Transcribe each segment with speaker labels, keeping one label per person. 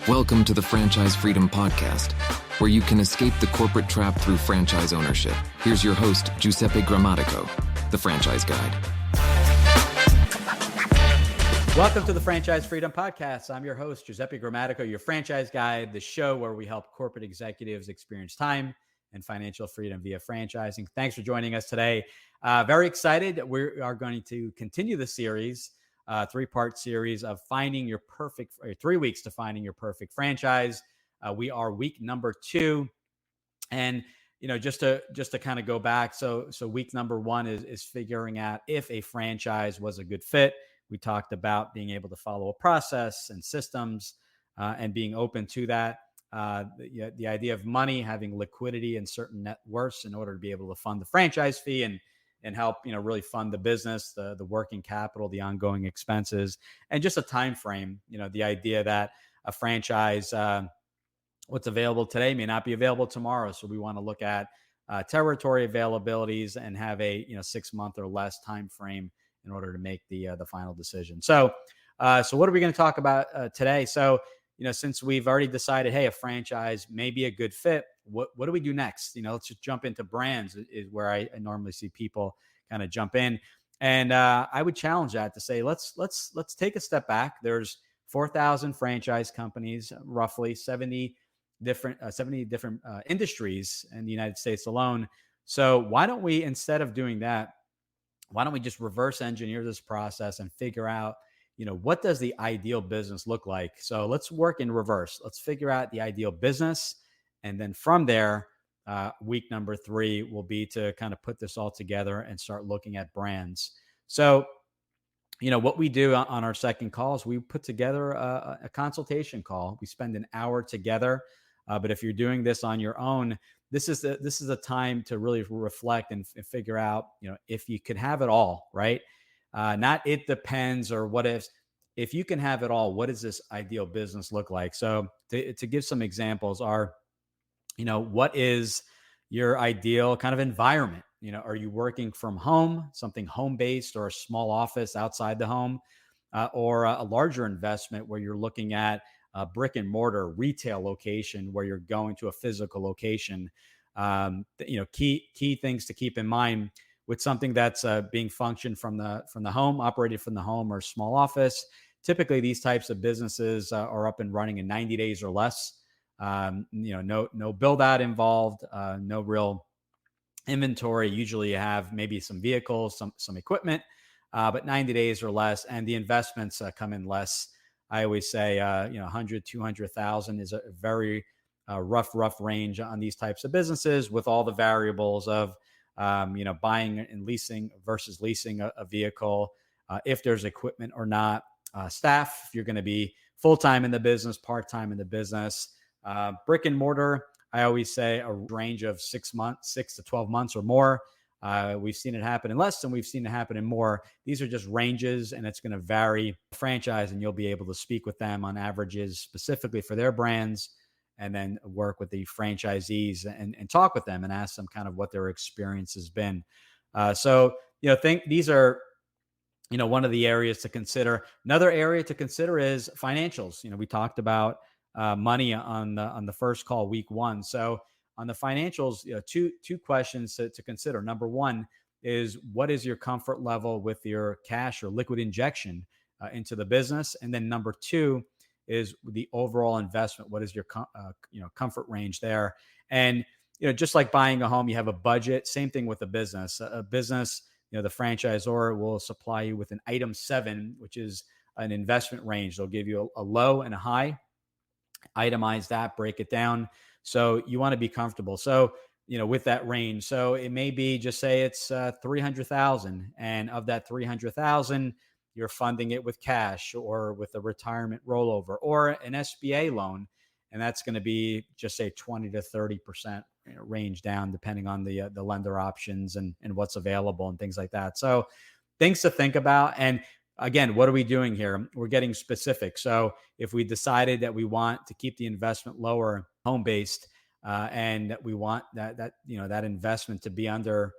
Speaker 1: Welcome to the Franchise Freedom Podcast, where you can escape the corporate trap through franchise ownership. Here's your host, Giuseppe Grammatico, the Franchise Guide.
Speaker 2: Welcome to the Franchise Freedom Podcast. I'm your host, Giuseppe Grammatico, your franchise guide, the show where we help corporate executives experience time and financial freedom via franchising. Thanks for joining us today. Very excited. We are going to continue the series, three-part series of finding your perfect, or 3 weeks to finding your perfect franchise. We are week number 2. And just to kind of go back, so week number 1 is figuring out if a franchise was a good fit. We talked about being able to follow a process and systems and being open to that. The idea of money, having liquidity and certain net worths in order to be able to fund the franchise fee and help really fund the business, the working capital, the ongoing expenses, and just a time frame. The idea that a franchise, what's available today may not be available tomorrow. So we want to look at territory availabilities and have a 6-month or less time frame in order to make the final decision. So what are we going to talk about today? So since we've already decided, hey, a franchise may be a good fit, what do we do next? Let's just jump into brands, is where I normally see people kind of jump in. And I would challenge that to say, let's take a step back. There's 4,000 franchise companies, roughly 70 different industries in the United States alone. So why don't we, instead of doing that, why don't we just reverse engineer this process and figure out, what does the ideal business look like? So let's work in reverse. Let's figure out the ideal business. And then from there, week number 3 will be to kind of put this all together and start looking at brands. So, what we do on our second call is we put together a consultation call. We spend an hour together. But if you're doing this on your own, this is a time to really reflect and figure out, if you could have it all, right? Not it depends or what if you can have it all, what does this ideal business look like? So to give some examples are, what is your ideal kind of environment? Are you working from home, something home-based, or a small office outside the home, or a larger investment where you're looking at a brick-and-mortar retail location where you're going to a physical location? Key things to keep in mind with something that's being functioned from the home, operated from the home, or small office. Typically, these types of businesses are up and running in 90 days or less. No build out involved, no real inventory. Usually, you have maybe some vehicles, some equipment, but 90 days or less, and the investments come in less. I always say, 100, 200,000 is a very rough range on these types of businesses, with all the variables of, buying and leasing versus leasing a vehicle, if there's equipment or not, staff, if you're going to be full-time in the business, part-time in the business, brick and mortar. I always say a range of 6 to 12 months or more. We've seen it happen in less, and we've seen it happen in more. These are just ranges, and it's going to vary franchise, and you'll be able to speak with them on averages specifically for their brands, and then work with the franchisees and talk with them and ask them kind of what their experience has been. Think these are, one of the areas to consider. Another area to consider is financials. We talked about money on the first call, week 1. So on the financials, two questions to consider. Number 1 is, what is your comfort level with your cash or liquid injection into the business? And then number 2 is the overall investment. What is your comfort range there? And just like buying a home, you have a budget. Same thing with a business. A business, the franchisor will supply you with an item 7, which is an investment range. They'll give you a low and a high. Itemize that, break it down. So you want to be comfortable. So, with that range. So it may be, just say it's 300,000, and of that 300,000, you're funding it with cash or with a retirement rollover or an SBA loan. And that's going to be, just say, 20 to 30% range down, depending on the lender options and what's available and things like that. So things to think about. And again, what are we doing here? We're getting specific. So if we decided that we want to keep the investment lower, home-based, and that we want that investment to be under,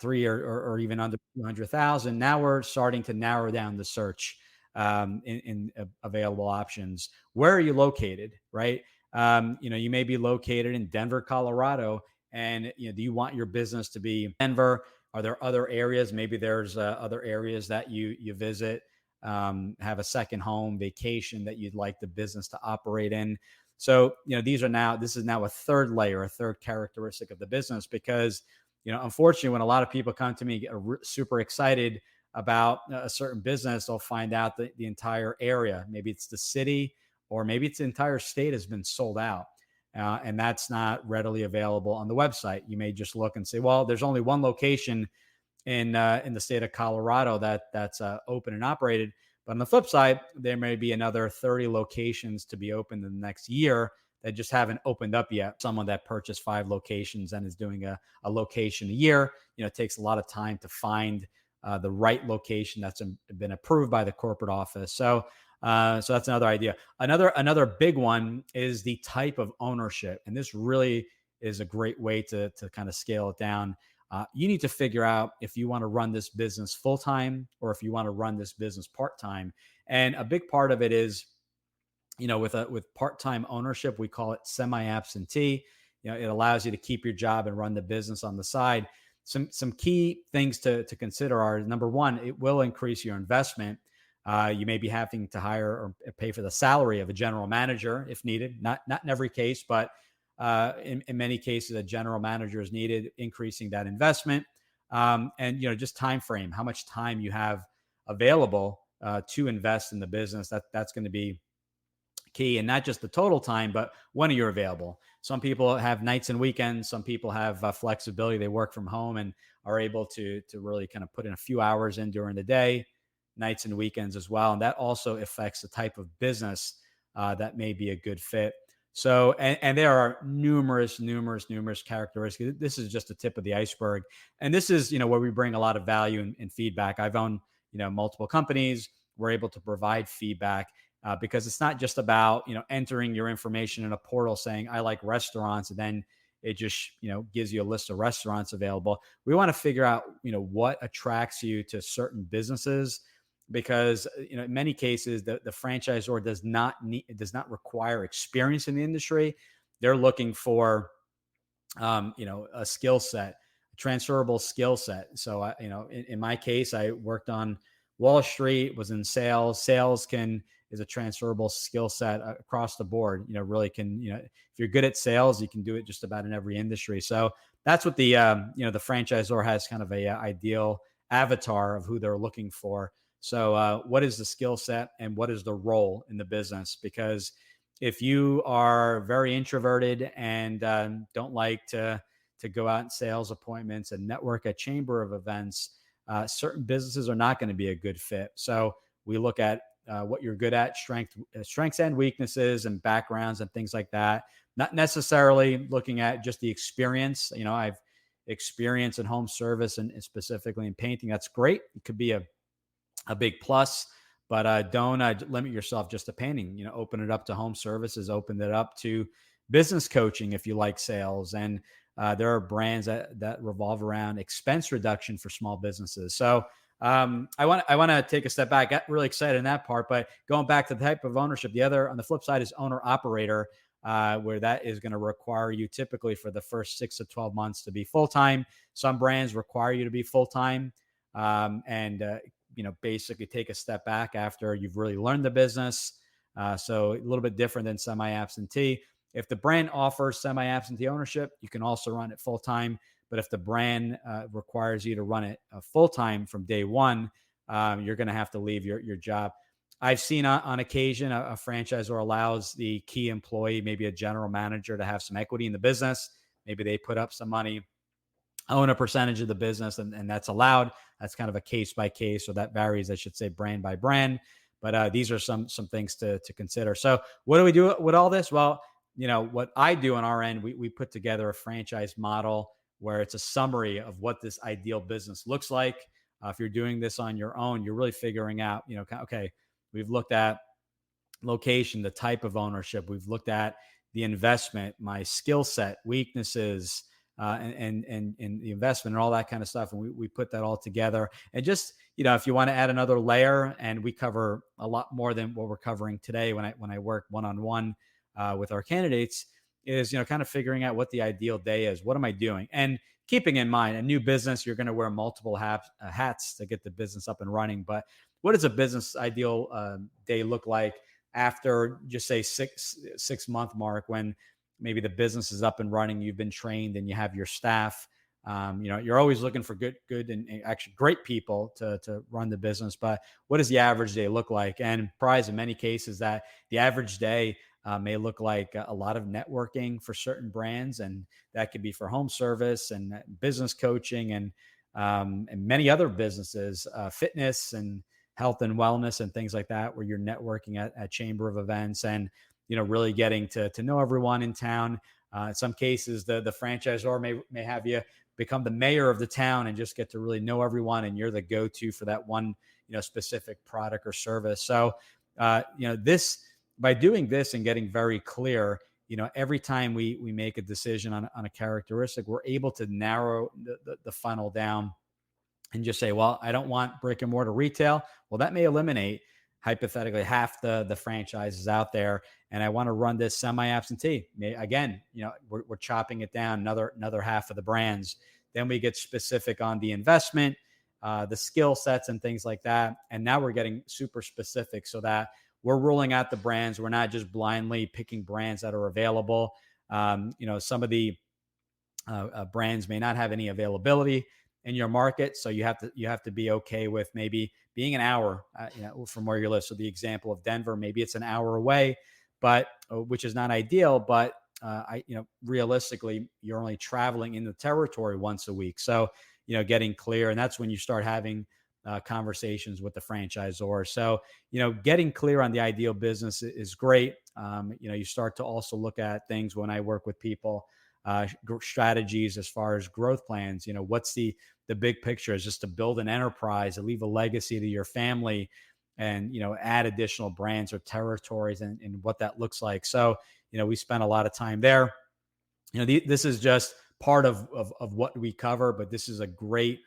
Speaker 2: 3 or even under 200,000, now we're starting to narrow down the search. in available options. Where are you located, right? You may be located in Denver, Colorado, and do you want your business to be Denver? Are there other areas? Maybe there's other areas that you visit, have a second home, vacation that you'd like the business to operate in. So, this is now a third layer, a third characteristic of the business, because, unfortunately, when a lot of people come to me, get super excited about a certain business, they'll find out that the entire area, maybe it's the city, or maybe it's the entire state, has been sold out. And that's not readily available on the website. You may just look and say, well, there's only one location in the state of Colorado that's open and operated. But on the flip side, there may be another 30 locations to be opened in the next year that just haven't opened up yet. Someone that purchased 5 locations and is doing a location a year, it takes a lot of time to find the right location that's been approved by the corporate office. So that's another idea. Another big one is the type of ownership. And this really is a great way to kind of scale it down. You need to figure out if you want to run this business full-time or if you want to run this business part-time. And a big part of it is, with part-time ownership, we call it semi-absentee. It allows you to keep your job and run the business on the side. Some key things to consider are, number one, it will increase your investment. You may be having to hire or pay for the salary of a general manager if needed. Not in every case, but in many cases, a general manager is needed, increasing that investment. And just time frame, how much time you have available to invest in the business. That's going to be key, and not just the total time, but when are you available? Some people have nights and weekends. Some people have flexibility. They work from home and are able to really kind of put in a few hours in during the day, nights and weekends as well. And that also affects the type of business that may be a good fit. So, and there are numerous characteristics. This is just the tip of the iceberg. And this is, where we bring a lot of value and feedback. I've owned, multiple companies. We're able to provide feedback because it's not just about, entering your information in a portal saying, I like restaurants, and then it just, gives you a list of restaurants available. We want to figure out, what attracts you to certain businesses, because in many cases the franchisor does not require experience in the industry. They're looking for a skill set, a transferable skill set. So in my case, I worked on Wall Street, was in sales. Sales is a transferable skill set across the board. Really can, if you're good at sales, you can do it just about in every industry. So that's what the franchisor has kind of a ideal avatar of who they're looking for. So what is the skill set and what is the role in the business? Because if you are very introverted and don't like to go out in sales appointments and network at chamber of events, certain businesses are not going to be a good fit. So we look at what you're good at, strengths and weaknesses and backgrounds and things like that. Not necessarily looking at just the experience. I've experience in home service and specifically in painting. That's great. It could be a big plus, but don't limit yourself just to painting. Open it up to home services, open it up to business coaching if you like sales. And there are brands that revolve around expense reduction for small businesses. So I want to take a step back. Got really excited in that part, but going back to the type of ownership, on the flip side is owner operator, where that is going to require you typically for the first 6 to 12 months to be full-time. Some brands require you to be full-time. And basically take a step back after you've really learned the business. So a little bit different than semi-absentee. If the brand offers semi-absentee ownership, you can also run it full-time. But if the brand requires you to run it full-time from day one, you're going to have to leave your job. I've seen on occasion a franchisor allows the key employee, maybe a general manager, to have some equity in the business. Maybe they put up some money, own a percentage of the business, and that's allowed. That's kind of a case by case. So that varies, I should say, brand by brand. But these are some things to consider. So what do we do with all this? Well, what I do on our end, we put together a franchise model where it's a summary of what this ideal business looks like. If you're doing this on your own, you're really figuring out, okay, we've looked at location, the type of ownership. We've looked at the investment, my skill set, weaknesses, and the investment and all that kind of stuff. And we put that all together. And just, if you want to add another layer, and we cover a lot more than what we're covering today when I work one-on-one with our candidates, is, kind of figuring out what the ideal day is. What am I doing? And keeping in mind, a new business, you're going to wear multiple hats to get the business up and running. But what does a business ideal day look like after, just say, six month mark, when maybe the business is up and running, you've been trained, and you have your staff? You're always looking for good and actually great people to run the business. But what does the average day look like? And prize in many cases that the average day may look like a lot of networking for certain brands, and that could be for home service and business coaching and many other businesses, fitness and health and wellness and things like that, where you're networking at chamber of events and, really getting to know everyone in town. In some cases, the franchisor may have you become the mayor of the town and just get to really know everyone, and you're the go-to for that one, specific product or service. So, by doing this and getting very clear, every time we make a decision on a characteristic, we're able to narrow the funnel down and just say, well, I don't want brick and mortar retail. Well, that may eliminate hypothetically half the franchises out there. And I want to run this semi-absentee. Again, we're chopping it down another half of the brands. Then we get specific on the investment, the skill sets and things like that. And now we're getting super specific so that we're ruling out the brands. We're not just blindly picking brands that are available. Some of the brands may not have any availability in your market, so you have to be okay with maybe being an hour, from where you live. So the example of Denver, maybe it's an hour away, but which is not ideal. But realistically, you're only traveling in the territory once a week. So getting clear, and that's when you start having conversations with the franchisor. So, getting clear on the ideal business is great. You start to also look at things when I work with people, strategies as far as growth plans. What's the big picture is just to build an enterprise, to leave a legacy to your family, and, add additional brands or territories and what that looks like. So, we spend a lot of time there. This is just part of what we cover, but this is a great,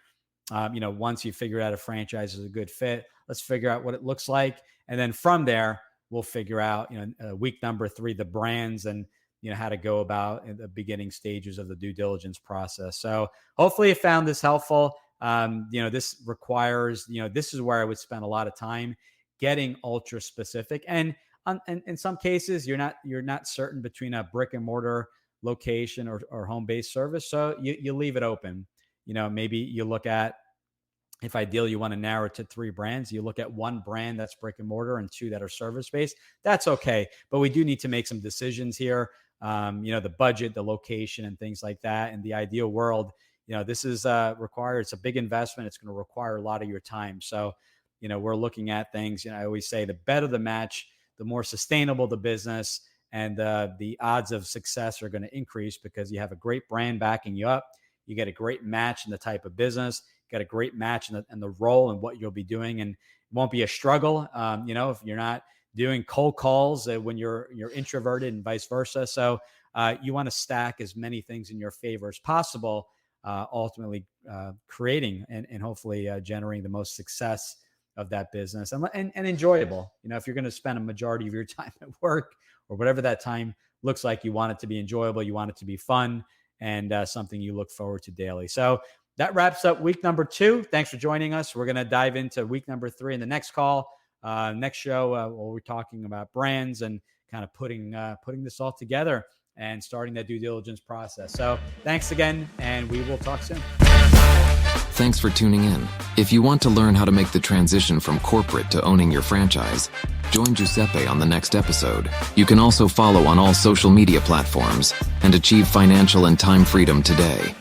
Speaker 2: once you figure out a franchise is a good fit, let's figure out what it looks like. And then from there, we'll figure out, week number 3, the brands and, how to go about in the beginning stages of the due diligence process. So hopefully you found this helpful. This requires, this is where I would spend a lot of time getting ultra specific. And in some cases, you're not certain between a brick and mortar location or home-based service. So you leave it open. Maybe you look at, if ideal, you want to narrow it to 3 brands. You look at 1 brand that's brick and mortar and 2 that are service-based. That's okay. But we do need to make some decisions here. The budget, the location, and things like that. In the ideal world, this is required. It's a big investment. It's going to require a lot of your time. So, we're looking at things, I always say the better the match, the more sustainable the business, and the odds of success are going to increase because you have a great brand backing you up. You get a great match in the type of business, got a great match in the role and what you'll be doing. And it won't be a struggle, if you're not doing cold calls when you're introverted and vice versa. So you want to stack as many things in your favor as possible, ultimately creating and hopefully generating the most success of that business and enjoyable. If you're going to spend a majority of your time at work or whatever that time looks like, you want it to be enjoyable. You want it to be fun and something you look forward to daily. So that wraps up week number 2. Thanks for joining us. We're going to dive into week number 3 in the next call. Next show, where we're talking about brands and kind of putting this all together and starting that due diligence process. So thanks again, and we will talk soon.
Speaker 1: Thanks for tuning in. If you want to learn how to make the transition from corporate to owning your franchise, join Giuseppe on the next episode. You can also follow on all social media platforms and achieve financial and time freedom today.